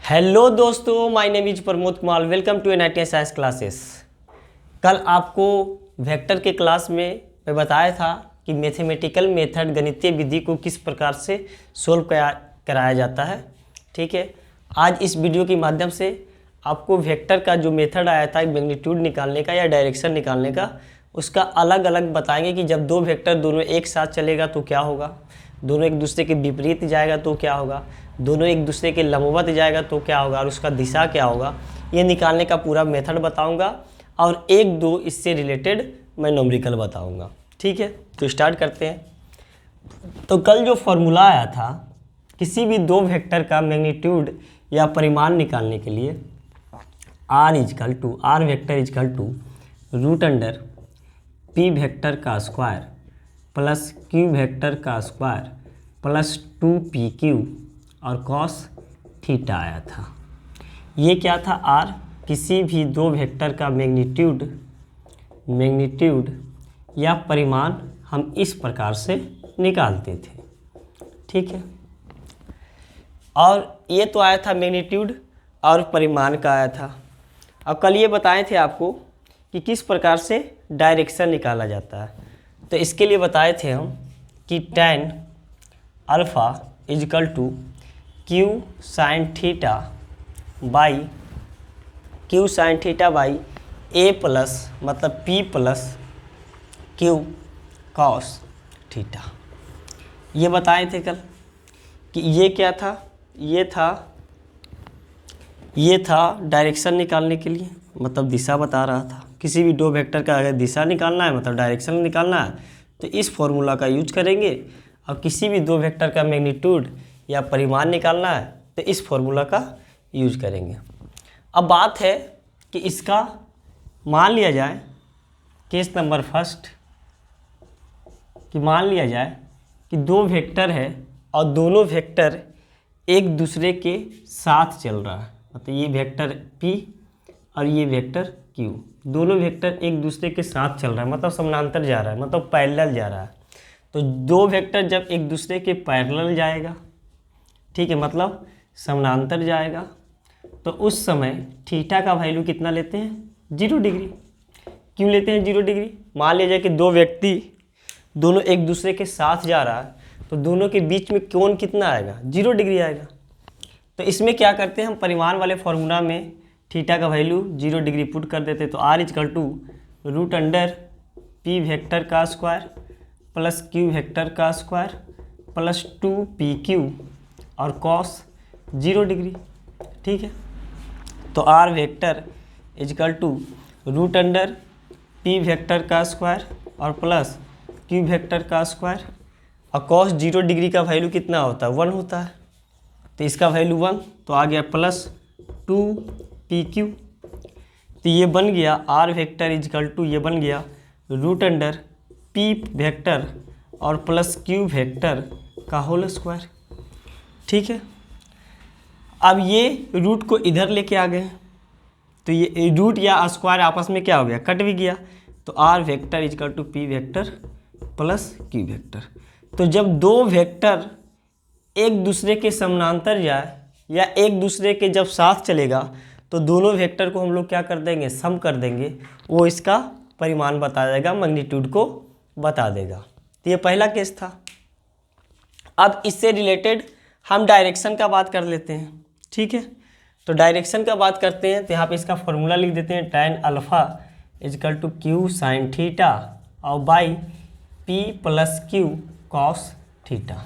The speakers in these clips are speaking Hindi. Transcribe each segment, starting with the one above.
हेलो दोस्तों, my name is Pramod Kumar. Welcome to NITI science classes. कल आपको वेक्टर के क्लास में मैं बताया था कि मैथमेटिकल मेथड गणितीय विधि को किस प्रकार से सोल्व कराया जाता है। ठीक है, आज इस वीडियो के माध्यम से आपको वेक्टर का जो मेथड आया था मैग्नीट्यूड निकालने का या डायरेक्शन निकालने का, उसका अलग अलग बताएंगे कि जब दो वेक्टर दोनों एक साथ चलेगा तो क्या होगा, दोनों एक दूसरे के विपरीत जाएगा तो क्या होगा, दोनों एक दूसरे के लंबवत जाएगा तो क्या होगा और उसका दिशा क्या होगा, ये निकालने का पूरा मेथड बताऊंगा और एक दो इससे रिलेटेड मैं न्यूमेरिकल बताऊंगा। ठीक है, तो स्टार्ट करते हैं। तो कल जो फॉर्मूला आया था किसी भी दो वेक्टर का मैग्नीट्यूड या परिमाण निकालने के लिए R vector equal to root under P vector का स्क्वायर प्लस क्यू वेक्टर का स्क्वायर प्लस 2pq और कॉस थीटा आया था। ये क्या था? आर किसी भी दो वेक्टर का मैग्नीट्यूड या परिमाण हम इस प्रकार से निकालते थे। ठीक है, और ये तो आया था मैग्नीट्यूड और परिमाण का आया था। अब कल ये बताए थे आपको कि किस प्रकार से डायरेक्शन निकाला जाता है। तो इसके लिए बताए थे हम कि tan alpha equal to Q sine theta by A plus मतलब p plus Q cos theta. ये बताए थे कल कि ये क्या था, ये था डायरेक्शन निकालने के लिए, मतलब दिशा बता रहा था। किसी भी दो वेक्टर का अगर दिशा निकालना है मतलब डायरेक्शन निकालना है तो इस फॉर्मूला का यूज करेंगे, और किसी भी दो वेक्टर का मैग्नीट्यूड या परिमाण निकालना है तो इस फॉर्मूला का यूज करेंगे। अब बात है कि इसका मान लिया जाए, केस नंबर फर्स्ट, कि मान लिया जाए कि दो वेक्टर है और दोनों वेक्टर एक दूसरे के साथ चल रहा है, मतलब ये वेक्टर P और ये वेक्टर Q, दोनों वेक्टर एक दूसरे के साथ चल रहा है, मतलब समानांतर जा रहा है, मतलब पैरेलल जा रहा है। तो दो वेक्टर जब एक दूसरे के पैरेलल जाएगा, ठीक है, मतलब समानांतर जाएगा, तो उस समय थीटा का वैल्यू कितना लेते हैं? 0 डिग्री। क्यों लेते हैं 0 डिग्री? मान लीजिए कि दो व्यक्ति दोनों एक दूसरे के साथ जा रहा है तो दोनों के बीच में कोण कितना आएगा? 0 डिग्री आएगा। तो इसमें क्या करते हैं हम, परिमाण वाले फॉर्मूला में थीटा का वैल्यू 0 डिग्री पुट कर देते। तो R equal to root under P vector का स्क्वायर प्लस क्यू वेक्टर का स्क्वायर प्लस 2pq और कॉस 0 डिग्री। ठीक है, तो R vector equal to root under P vector का स्क्वायर और प्लस क्यू वेक्टर का स्क्वायर, और कॉस 0 डिग्री का वैल्यू कितना होता है? 1 होता है। तो इसका वैल्यू 1, तो आ गया प्लस 2pq। तो ये बन गया आर वेक्टर इजकल टू, ये बन गया रूट अंडर पी वेक्टर और प्लस क्यू वेक्टर का होल स्क्वायर। ठीक है, अब ये रूट को इधर लेके आ गए, तो ये रूट या स्क्वायर आपस में क्या हो गया? कट भी गया। तो R vector equal to P vector plus Q vector. तो जब दो वेक्टर एक दूसरे के समानांतर जाए या एक दूसरे के जब साथ चलेगा तो दोनों वेक्टर को हम लोग क्या कर देंगे? सम कर देंगे, वो इसका परिमाण बता देगा, मैग्नीट्यूड को बता देगा। तो ये पहला केस था। अब इससे रिलेटेड हम डायरेक्शन का बात कर लेते हैं। ठीक है, तो डायरेक्शन का बात करते हैं तो यहाँ पे इसका फॉर्मूला लिख देते हैं, tan alpha equal to Q sine theta और by p plus Q cos theta.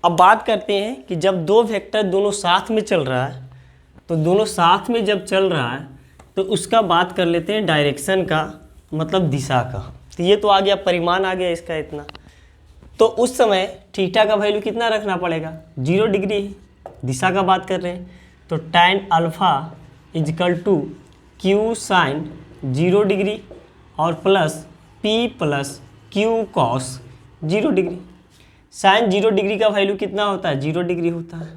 अब बात करते हैं कि जब दो वेक्टर दोनों साथ में चल रहा है, तो दोनों साथ में जब चल रहा है तो उसका बात कर लेते हैं डायरेक्शन का, मतलब दिशा का। तो ये तो आ गया, परिमाण आ गया इसका इतना। तो उस समय थीटा का वैल्यू कितना रखना पड़ेगा? 0 डिग्री। दिशा का बात कर रहे हैं तो tan alpha equal to Q sine 0 degree और plus p plus Q cos 0 degree. Sine 0 degree का वैल्यू कितना होता है? 0 डिग्री होता है।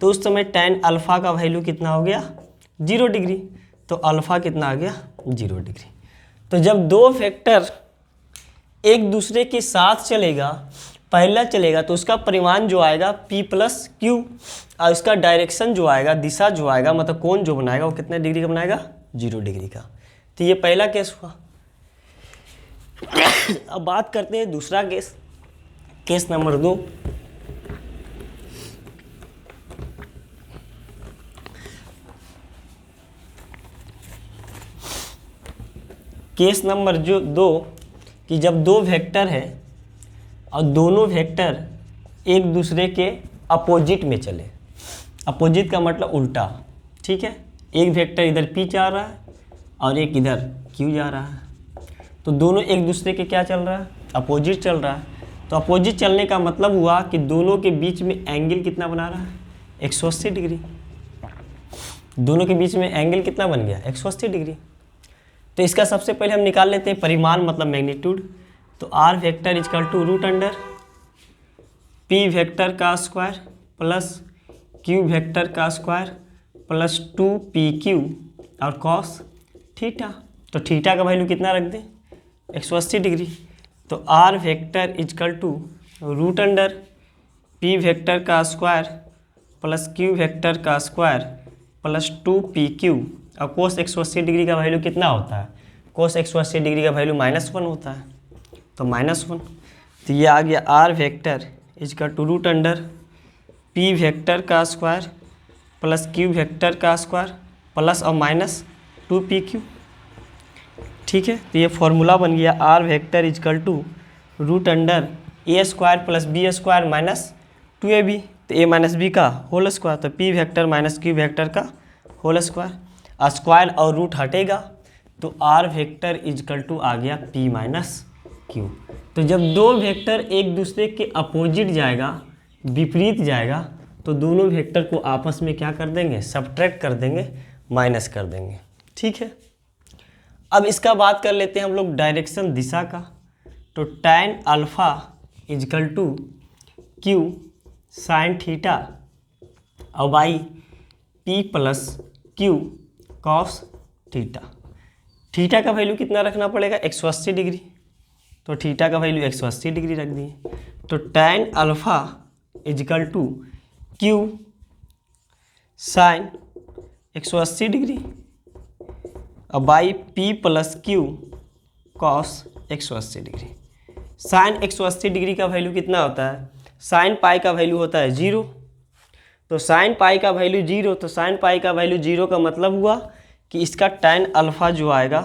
तो उस समय tan अल्फ़ा का वैल्यू कितना हो गया? 0 डिग्री। तो अल्फ़ा कितना आ गया? 0 डिग्री। तो जब दो वेक्टर एक दूसरे के साथ चलेगा पहला चलेगा तो उसका परिमाण जो आएगा P प्लस क्यू, और इसका डायरेक्शन जो आएगा, दिशा जो आएगा, मतलब कोण जो बनाएगा वो कितने डिग्री का बनाएगा, 0 डिग्री का। तो ये पहला केस हुआ। अब बात करते हैं दूसरा case, case number 2। Case number 2 कि जब दो वेक्टर है और दोनों वेक्टर एक दूसरे के अपोजिट में चले। अपोजिट का मतलब उल्टा, ठीक है। एक वेक्टर इधर P जा रहा है और एक इधर Q जा रहा है, तो दोनों एक दूसरे के क्या चल रहा है, अपोजिट चल रहा है। तो अपोजिट चलने का मतलब हुआ कि दोनों के बीच में एंगल कितना बना रहा है, 180 डिग्री। दोनों के बीच में एंगल कितना बन गया, 180 डिग्री। तो इसका सबसे पहले हम निकाल लेते हैं परिमाण, मतलब मैग्नीट्यूड। तो R vector equal to root under P vector का स्क्वायर प्लस Q वेक्टर का स्क्वायर प्लस 2PQ और कॉस थीटा। तो थीटा का वैल्यू कितना रख दें, 180 डिग्री। तो R vector equal to root under P vector का स्क्वायर प्लस Q वेक्टर का स्क्वायर प्लस 2PQ और कोस 180 डिग्री का वैल्यू कितना होता है, कोस 180 डिग्री का वैल्यू -1 होता है, तो -1। तो ये आ गया R vector equal to root under P vector का स्क्वायर प्लस Q वेक्टर का स्क्वायर प्लस और माइनस 2PQ, ठीक है। तो ये फॉर्मूला बन गया R vector equal to root under A square plus B square minus 2AB, तो A माइनस B का होल स्क्वायर, तो P vector minus Q vector का होल स्क्वायर। स्क्वायर और रूट हटेगा तो आर वेक्टर इजकल टू आ गया P माइनस Q। तो जब दो वेक्टर एक दूसरे के अपोजिट जाएगा, विपरीत जाएगा, तो दोनों वेक्टर को आपस में क्या कर देंगे, सब्ट्रैक्ट कर देंगे, माइनस कर देंगे, ठीक है। अब इसका बात कर लेते हैं हम लोग डायरेक्शन, दिशा का। तो tan alpha equal to Q sine theta और by P plus Q cos theta. Theta का वैल्यू कितना रखना पड़ेगा, 180 डिग्री। तो थीटा का वैल्यू 180 डिग्री रख दिए। तो tan alpha equal to Q sine 180 degree और by P plus Q cos 180 degree. Sine 180 degree का वैल्यू कितना होता है, साइन पाई का वैल्यू होता है 0। तो साइन पाई का वैल्यू 0, तो साइन पाई का वैल्यू 0 का मतलब हुआ कि इसका tan अल्फ़ा जो आएगा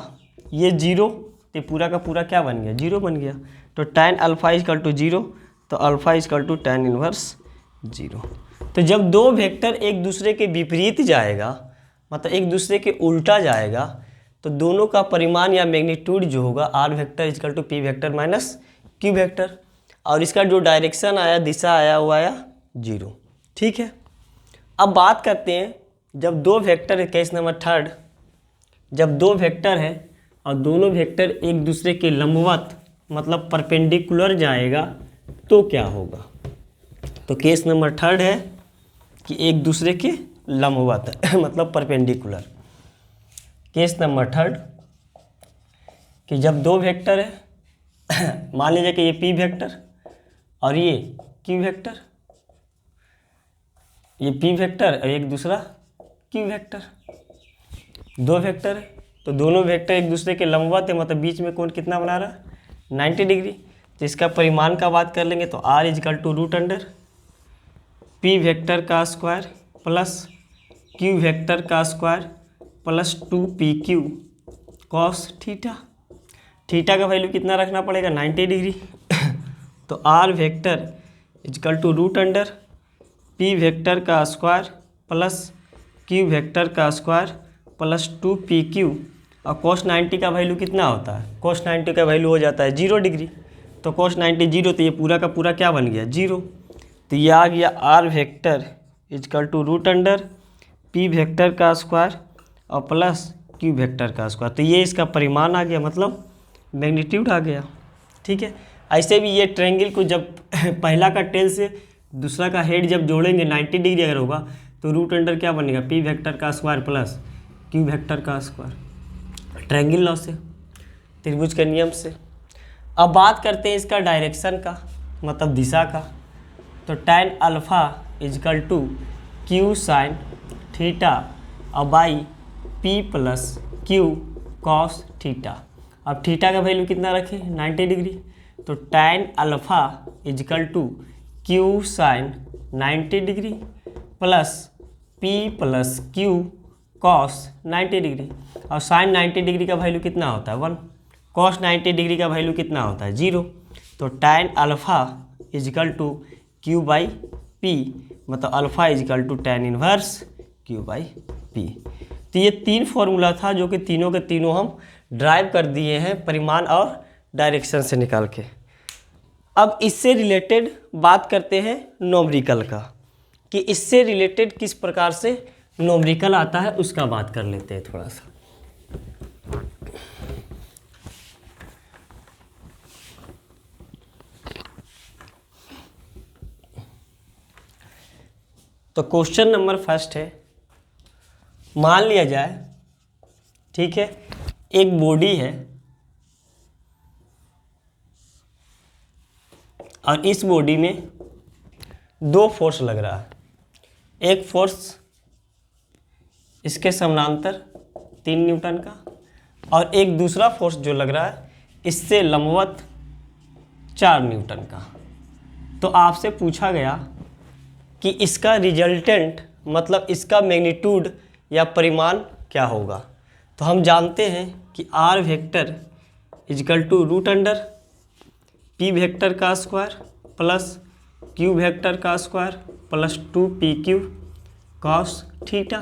ये 0, तो पूरा का पूरा क्या बन गया, 0 बन गया। तो tan अल्फ़ा इजकल टू 0, तो alpha equal to tan inverse 0। तो जब दो वेक्टर एक दूसरे के विपरीत जाएगा, मतलब एक दूसरे के उल्टा जाएगा, तो दोनों का परिमाण या मैग्नीट्यूड जो होगा R vector equal to P vector minus Q vector, और इसका जो डायरेक्शन आया, दिशा आया, वो आया 0, ठीक है। अब बात करते हैं जब दो वेक्टर है, केस नंबर 3, जब दो वेक्टर है और दोनों वेक्टर एक दूसरे के लंबवत मतलब परपेंडिकुलर जाएगा तो क्या होगा। तो केस नंबर 3 है कि एक दूसरे के लंबवत मतलब परपेंडिकुलर। केस नंबर 3 कि जब दो वेक्टर है, मान लीजिए कि ये P वेक्टर और ये Q वेक्टर, ये P वेक्टर और एक दूसरा Q वेक्टर, दो वेक्टर है, तो दोनों वेक्टर एक दूसरे के लंबवत है, मतलब बीच में कोण कितना बना रहा है, 90 डिग्री। तो इसका परिमाण का बात कर लेंगे तो R equal to root under P vector का स्क्वायर प्लस Q वेक्टर का square plus 2PQ cos theta. Theta का वैल्यू कितना रखना पड़ेगा, 90 डिग्री। तो R vector equal to root under P vector का स्क्वायर प्लस Q वेक्टर का स्क्वायर प्लस 2PQ और cos 90 का वैल्यू कितना होता है, cos 90 का वैल्यू हो जाता है 0 डिग्री। तो cos 90 0, तो ये पूरा का पूरा क्या बन गया, 0। तो ये आ गया R vector equal to root under P vector का स्क्वायर और प्लस Q वेक्टर का स्क्वायर। तो ये इसका परिमाण आ गया, मतलब मैग्नीट्यूड आ गया, ठीक है। ऐसे भी ये ट्रायंगल को जब पहला का टेल से दूसरा का हेड जब जोड़ेंगे 90 डिग्री अगर होगा तो रूट अंडर क्या बनेगा, P वेक्टर का स्क्वायर प्लस Q वेक्टर का स्क्वायर, ट्रायंगल लॉ से, त्रिभुज के नियम से। अब बात करते हैं इसका डायरेक्शन का। मतलब दिशा का, तो tan alpha equal to Q sine theta और by P plus Q cos theta. अब थीटा का वैल्यू कितना रखें 90 डिग्री, तो tan alpha equal to Q sine 90 degree plus P plus Q cos 90 degree. और साइन 90 डिग्री का वैल्यू कितना होता है 1, कॉस 90 डिग्री का वैल्यू कितना होता है 0। तो tan alpha equal to Q by P, मतलब alpha equal to tan inverse Q by P. तो ये 3 फॉर्मूला था जो कि तीनों के तीनों हम ड्राइव कर दिए हैं परिमाण और डायरेक्शन से निकाल के। अब इससे रिलेटेड बात करते हैं न्यूमेरिकल का, कि इससे रिलेटेड किस प्रकार से न्यूमेरिकल आता है उसका बात कर लेते हैं थोड़ा सा। तो क्वेश्चन नंबर फर्स्ट है, मान लिया जाए, ठीक है, एक बॉडी है और इस बॉडी में 2 फोर्स लग रहा है। एक फोर्स इसके समानांतर 3 न्यूटन का और एक दूसरा फोर्स जो लग रहा है इससे लंबवत 4 न्यूटन का। तो आपसे पूछा गया कि इसका रिजल्टेंट मतलब इसका मैग्नीट्यूड या परिमाण क्या होगा। तो हम जानते हैं कि R vector equal to root under P vector का स्क्वायर प्लस क्यू वेक्टर का square plus 2pq cos theta.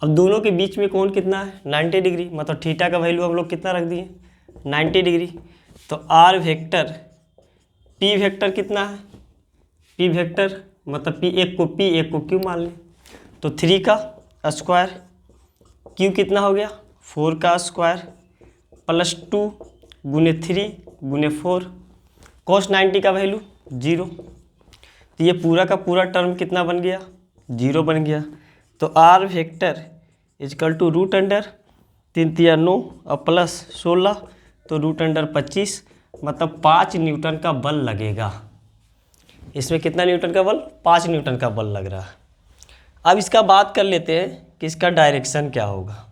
अब दोनों के बीच में कोण कितना है 90 डिग्री, मतलब थीटा का वैल्यू हम लोग कितना रख दिए 90 डिग्री। तो आर वेक्टर पी वेक्टर कितना है, पी वेक्टर मतलब एक को क्यू मान लें, तो 3 का स्क्वायर, क्यू कितना हो गया 4 का स्क्वायर प्लस 2 गुने 3 गुने 4, कॉस 90 का वैल्यू 0। तो ये पूरा का पूरा टर्म कितना बन गया 0 बन गया। तो R vector equal to root under 3 तिया 9 और प्लस 16, तो रूट अंडर 25, मतलब 5 न्यूटन का बल लगेगा। इसमें कितना न्यूटन का बल 5 न्यूटन का बल लग रहा है। अब इसका बात कर लेते हैं कि इसका डायरेक्शन क्या होगा,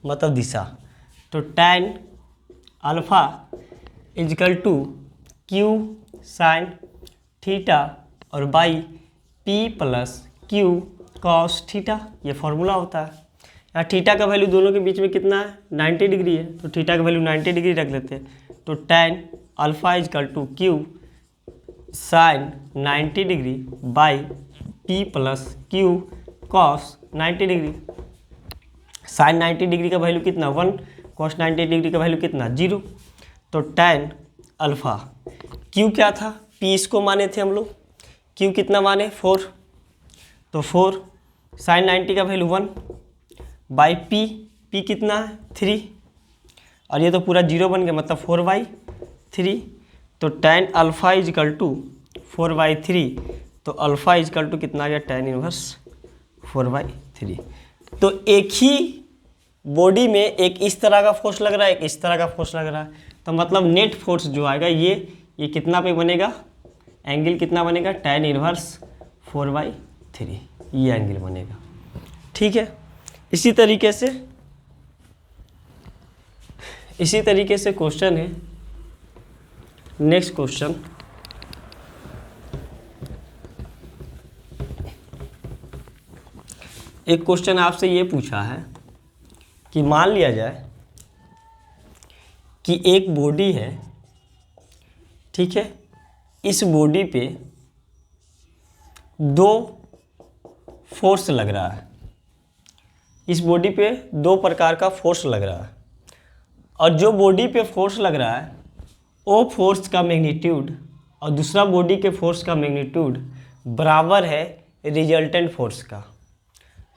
मतलब दिशा। तो tan alpha equal to Q sine theta और by P plus Q cos theta, ये फॉर्मूला होता है। यहाँ थीटा का वैल्यू दोनों के बीच में कितना है 90 डिग्री है, तो थीटा का वैल्यू 90 डिग्री रख लेते हैं। तो tan alpha equal to Q sine 90 degree by P plus Q cos 90 degree. Sine 90 degree का वैल्यू कितना 1, कॉस 90 डिग्री का वैल्यू कितना 0। तो tan अल्फ़ा, क्यू क्या था पी इसको माने थे हम लोग, क्यू कितना माने 4, तो 4 साइन 90 का वैल्यू 1 बाई पी कितना है 3, और ये तो पूरा 0 बन गया मतलब 4/3। तो tan अल्फ़ा इजकल टू 4/3, तो अल्फ़ा इजकल टू कितना आ गया tan इनवर्स 4/3। तो एक ही बॉडी में एक इस तरह का फोर्स लग रहा है, एक इस तरह का फोर्स लग रहा है, तो मतलब नेट फोर्स जो आएगा ये कितना पे बनेगा, एंगल कितना बनेगा tan इनवर्स 4/3, ये एंगल बनेगा। ठीक है, इसी तरीके से क्वेश्चन है। नेक्स्ट क्वेश्चन, एक क्वेश्चन आपसे ये पूछा है कि मान लिया जाए कि एक बॉडी है, ठीक है, इस बॉडी पे 2 फोर्स लग रहा है, इस बॉडी पे 2 प्रकार का फोर्स लग रहा है, और जो बॉडी पे फोर्स लग रहा है वो फोर्स का मैग्नीट्यूड और दूसरा बॉडी के फोर्स का मैग्नीट्यूड बराबर है रिजल्टेंट फोर्स का।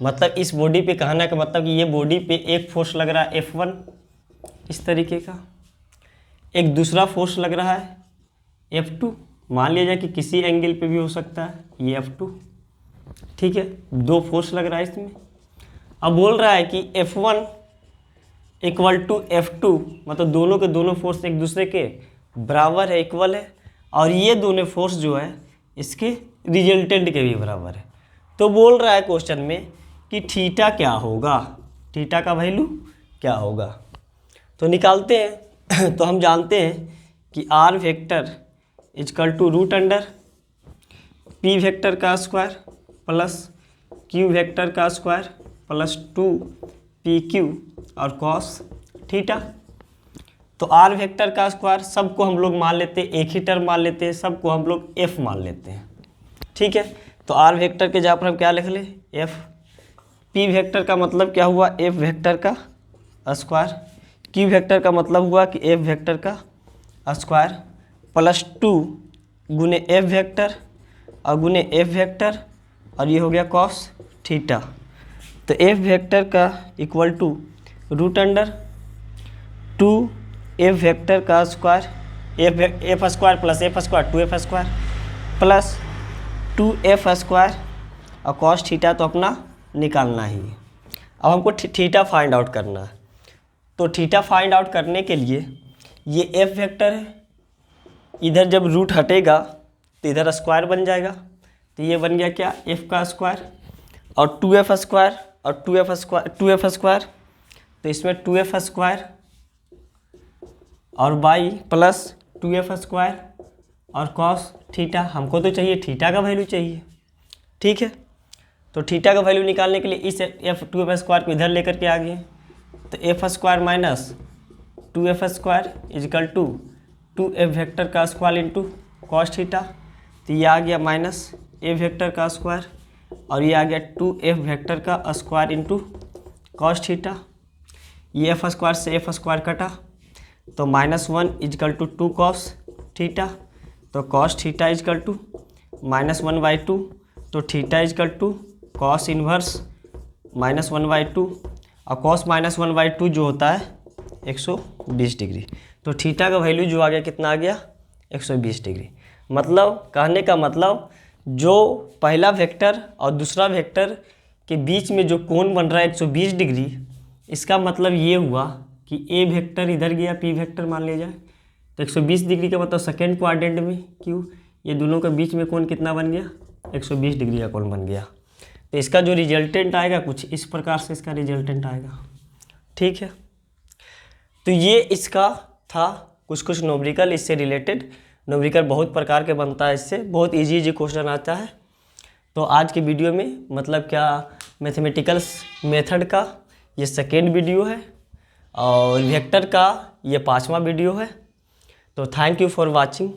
मतलब इस बॉडी पे कहना का मतलब कि ये बॉडी पे एक फोर्स लग रहा है F1 इस तरीके का, एक दूसरा फोर्स लग रहा है F2, मान लिया जाए कि किसी एंगल पे भी हो सकता है, ये F2, ठीक है, 2 फोर्स लग रहा है इसमें। अब बोल रहा है कि F1 इक्वल टू F2, मतलब दोनों के दोनों फोर्स एक दूसरे के बराबर है, इक्वल है, और ये दोनों फोर्स जो है इसके रिजल्टेंट के भी बराबर है। तो बोल रहा है क्वेश्चन में कि थीटा क्या होगा, थीटा का वैल्यू क्या होगा। तो निकालते हैं। तो हम जानते हैं कि R vector equal to root under P vector का स्क्वायर प्लस क्यू वेक्टर का स्क्वायर प्लस 2pq और कॉस थीटा। तो आर वेक्टर का स्क्वायर सबको हम लोग मान लेते हैं, एक ही टर्म मान लेते हैं, सबको हम लोग एफ मान लेते हैं, ठीक है। तो आर वेक्टर के जहाँ पर हम क्या लिख लें, एफ। पी वेक्टर का मतलब क्या हुआ, एफ वेक्टर का स्क्वायर। क्यू वेक्टर का मतलब हुआ कि एफ वेक्टर का स्क्वायर प्लस 2 गुने एफ वेक्टर और गुने एफ वेक्टर, और ये हो गया कॉस थीटा। तो एफ वेक्टर का equal to root under 2 F vector का square, F square plus F square 2f square plus 2f square और कॉस थीटा तो अपना निकालना ही है। अब हमको थीटा फाइंड आउट करना है। तो थीटा फाइंड आउट करने के लिए ये एफ वेक्टर है, इधर जब रूट हटेगा तो इधर स्क्वायर बन जाएगा। तो ये बन गया क्या, एफ का स्क्वायर और 2f स्क्वायर और 2f स्क्वायर। तो इसमें 2f स्क्वायर और बाई प्लस 2f स्क्वायर और कॉस थीटा। हमको तो चाहिए थीटा का वैल्यू चाहिए, ठीक है। तो थीटा का वैल्यू निकालने के लिए इस एफ 2f स्क्वायर को इधर लेकर के आ गए। तो F square minus 2f square equal to 2f vector का स्क्वायर इंटू कॉस थीटा। तो ये आ गया माइनस ए वेक्टर का स्क्वायर और ये आ गया 2f वेक्टर का स्क्वायर इंटू कॉस थीटा। ये एफ स्क्वायर से एफ स्क्वायर कटा तो -1 इजकल टू 2 कॉस थीटा। तो कॉस थीटा इजकल टू -1/2। तो theta equal to cos inverse -1/2 और कॉस -1/2 जो होता है 120 डिग्री। तो थीटा का वैल्यू जो आ गया कितना आ गया, 120 डिग्री। मतलब कहने का मतलब जो पहला वेक्टर और दूसरा वेक्टर के बीच में जो कोण बन रहा है 120 डिग्री, इसका मतलब ये हुआ कि ए वेक्टर इधर गया, पी वेक्टर मान लिया जाए तो 120 डिग्री का मतलब सेकेंड क्वाड्रेंट में क्यों, ये दोनों के बीच में कोण कितना बन गया, 120 डिग्री का कोण बन गया। तो इसका जो रिजल्टेंट आएगा कुछ इस प्रकार से इसका रिजल्टेंट आएगा, ठीक है। तो ये इसका था कुछ न्यूमेरिकल इससे रिलेटेड। न्यूमेरिकल बहुत प्रकार के बनता है, इससे बहुत इजी क्वेश्चन आता है। तो आज के वीडियो में मतलब क्या मैथमेटिकल्स मेथड का ये सेकेंड वीडियो है और वेक्टर का ये 5वां वीडियो है। तो थैंक यू फॉर वाचिंग।